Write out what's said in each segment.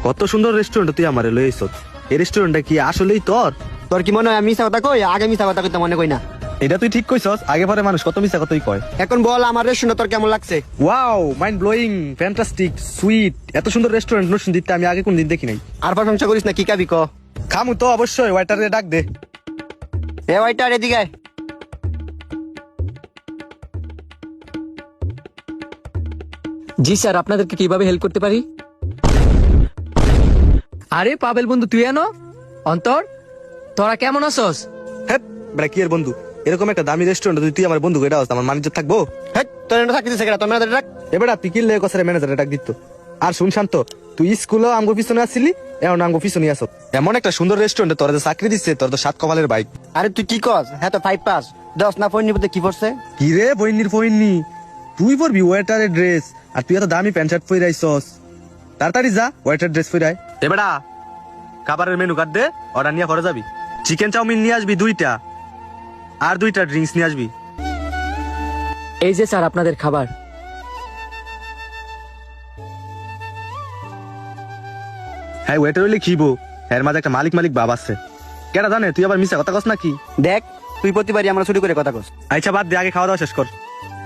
কত সুন্দর রেস্টুরেন্ট তুই আমারে লই আইছ। এই রেস্টুরেন্টটা কি আসলেই তোর? তোর কি মনে হয় আমি মিছা কথা কই? আগে মিছা কথা কইতে মনে কই না। এটা তুই ঠিক কইছস, আগে পরে মানুষ কত মিছা কথাই কয়। এখন বল আমার রেস্টুরেন্ট তোর কেমন লাগছে? Wow, mind blowing, fantastic, sweet. এত সুন্দর রেস্টুরেন্ট নতুন দিতে আমি আগে কোনদিন দেখি নাই। আর প্রশংসা করিস না, কি কাবি ক? খামু তো অবশ্যই, ওয়েটারে ডাক দে। এ ওইটা এদিকে আয়। জি স্যার, আপনাদেরকে কিভাবে হেল্প করতে পারি? আরে পাবেল বন্ধু, তুই এনো অন্তর, তোরা কেমন আছস? হ্যাঁ বেটা, কি এর বন্ধু? এরকম একটা দামি রেস্টুরেন্ট যদি তুই আমার বন্ধু এটা হস, আমার মানিজ্য থাকবো? হেই, তোর এনে থাকতেছে কেন? তোর ম্যানেজার ডাক। এবারে তুই কিনলে কসারে ম্যানেজারে ডাক দিত। আর শুন শান্ত, তুই স্কুলে আমগো পিছনে আসছিলি, এখন আমগো পিছনে আসো। এমন একটা সুন্দর রেস্টুরেন্টে তোরা যে চাকরি দিচ্ছে, তোর তো 7 কপালের বাইক। আরে তুই কি কস? হ্যাঁ তো 5 পাস 10 না ফোন নিবতে কি পড়ছে? কি রে বইন্নির ফইন্নি, তুই পরবি ওয়েটারের ড্রেস আর তুই এত দামি প্যান্ট শার্ট পরে আইছস। তাড়াতাড়ি যা ওয়েটার ড্রেস পরে আয়। এবারে খাবারের মেনু কাট দে, অর্ডার নিয়ে ঘরে যাবি। চিকেন চাউমিন নিয়ে আসবি 2টা, আর 2টা ড্রিঙ্কস নিয়ে আসবি। এই যে স্যার আপনাদের খাবার। হ্যাঁ ওয়েটার হইলে খিবো, এর মাঝে একটা মালিক মালিক ভাব আছে। কেটা জানে তুই আবার মিশা কথা কস নাকি? দেখ, তুই প্রতিবারই আমরা ছুটি করে কথা কস। আচ্ছা বাদ দে, আগে খাওয়া দাওয়া শেষ কর।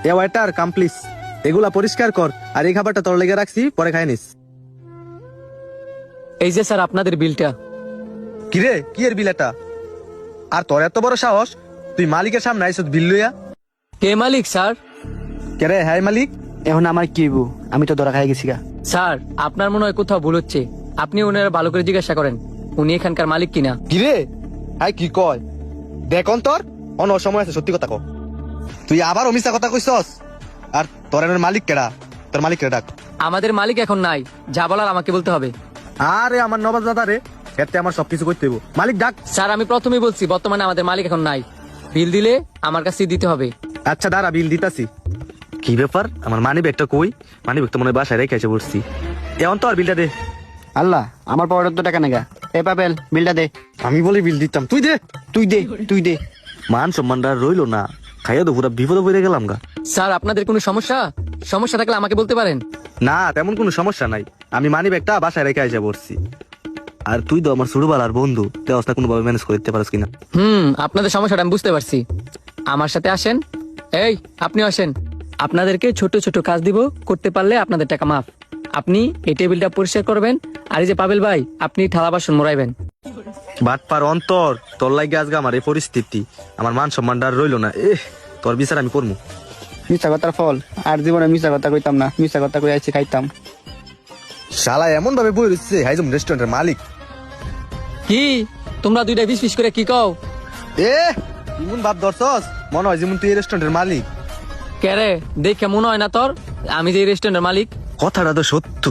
এ ওয়েটার কাম প্লিজ, এগুলা পরিষ্কার কর, আর এই খাবারটা তোর লেগে রাখছি, পরে খাই নিস। এই যে স্যার আপনাদের বিলটা। কিরে কি এর বিল এটা? আর তোর এত বড় সাহস, তুই মালিকের সামনে আইসত বিল লইয়া? কে মালিক স্যার? কে রে? হ্যাঁ মালিক। এখন আমার কি হইব? আমি তো ধরা খাই গেছি গা। স্যার আপনার মনে হয় কোথাও ভুল হচ্ছে, আপনি ওনারা ভালো করে জিজ্ঞাসা করেন উনি এখানকার মালিক কিনা। কিরে হাই কি কয়? দেখন তোর অন সময় আছে, সত্যি কথা ক। তুই আবার মিছা কথা কইছস। আর তোর এর মালিক কেডা? তোর মালিক রে ডাক। আমাদের মালিক এখন নাই, যা বলার আমাকে বলতে হবে। আরে আমার নবাব দাদা রে, এতে আমার সবকিছু করতে হইব। মালিক ডাক। স্যার আমি প্রথমেই বলছি বর্তমানে আমাদের মালিক এখন নাই, বিল দিলে আমার কাছে দিতে হবে। আচ্ছা দাঁড়া, বিল দিতাছি। কি ব্যাপার, আমার মানি ব্যাগটা কই? মানি ব্যাগ তো মনে হয় বাসায় রেখে এসে পড়ছি। এখন তো আর বিলটা দে। আল্লাহ, আমার পকেটে তো টাকা নেগা। এ পাবেল, বিলটা দে। আমি বলি বিল দিতাম, তুই দে। তুই দে, তুই দে। মান সম্মানটা রইলো না, খাইয়া তো পুরো বিপদে পড়ে গেলাম গা। স্যার আপনাদের কোনো সমস্যা সমস্যা থাকলে আমাকে বলতে পারেন। না তেমন কোনো সমস্যা নাই, আমি মানি ব্যাগটা বাসায় রেখে এসে পড়ছি। আর তুই তো আমার ছোটবেলার বন্ধু, তুই অবস্থা কোনোভাবে ম্যানেজ করে দিতে পারিস কিনা? আপনাদের সমস্যাটা আমি বুঝতে পারছি, আমার সাথে আসেন। এই আপনি আসেন, আপনাদেরকে ছোট ছোট কাজ দিব, করতে পারলে আপনাদের টাকা মাফ। আপনি এই টেবিলটা পরিষ্কার করবেন, আর এই যে পাবেল ভাই আপনি থালা বাসন মোড়াইবেন। বাটপার অন্তর, তোর লাগে আজকে আমার এই পরিস্থিতি, আমার মান সম্মানটা আর রইলো না। তোর বিচার আমি করবো। মিছা কথার ফল, আর জীবনে মিছা কথা কইতাম না। মিছা কথা কই আইছি খাইতাম। শালা এমন ভাবে বই রয়েছে হাইজম রেস্টুরেন্টের মালিক। কি তোমরা দুইটা বিশ বিশ করে কি কও? ইমন ভাব ধরছস, মনে হয় যেমন তুই এই রেস্টুরেন্টের মালিক। কেরে দেখে মনে হয় না তোর আমি যে রেস্টুরেন্টের মালিক? কথাটা তো সত্য,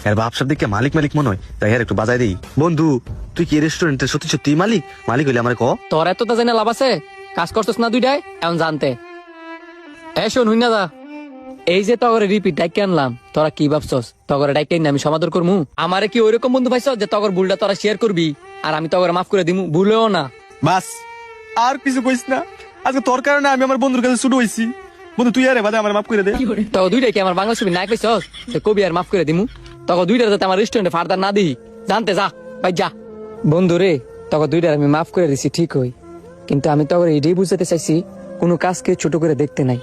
এর ভাবসাব দিকে মালিক মালিক মনে হয়, তাই আর একটু বাজাই দিই। বন্ধু তুই কি রেস্টুরেন্টের সত্যি সত্যি মালিক? মালিক হইলে আমার ক। তোর এত তা জানা লাভ আছে? কাজ করছস না দুইটাই, এখন জানতে। শোন হুই না দা, এই যে তগরে রিপিট ডাইকে আনলাম, তোরা কি ভাবছস তগরে ডাইকে আমি সমাদর করমু? আমারে কি ওইরকম বন্ধু পাইছ যে তগর ভুলটা তোরা শেয়ার করবি আর আমি তগরে মাফ করে দিমু? ভুলেও না। বাস আর কিছু কইস না, আজকে তোর কারণে আমি আমার বন্ধুর কাছে ছুট হইছি। বন্ধু তুই আরে বাদে আমার মাফ করে দে। তখন দুইটাই কি আমার বাংলা ছবি নায়ক পাইছস যে কবি আর মাফ করে দিমু? তখন দুইটার যাতে আমার রেস্টুরেন্টে ফার্দার না দিই, জানতে যা ভাই যা। বন্ধু রে, তখন দুইটার আমি মাফ করে দিছি ঠিক হই, কিন্তু আমি তখন এটাই বুঝাতে চাইছি কোনো কাজকে ছোট করে দেখতে নাই।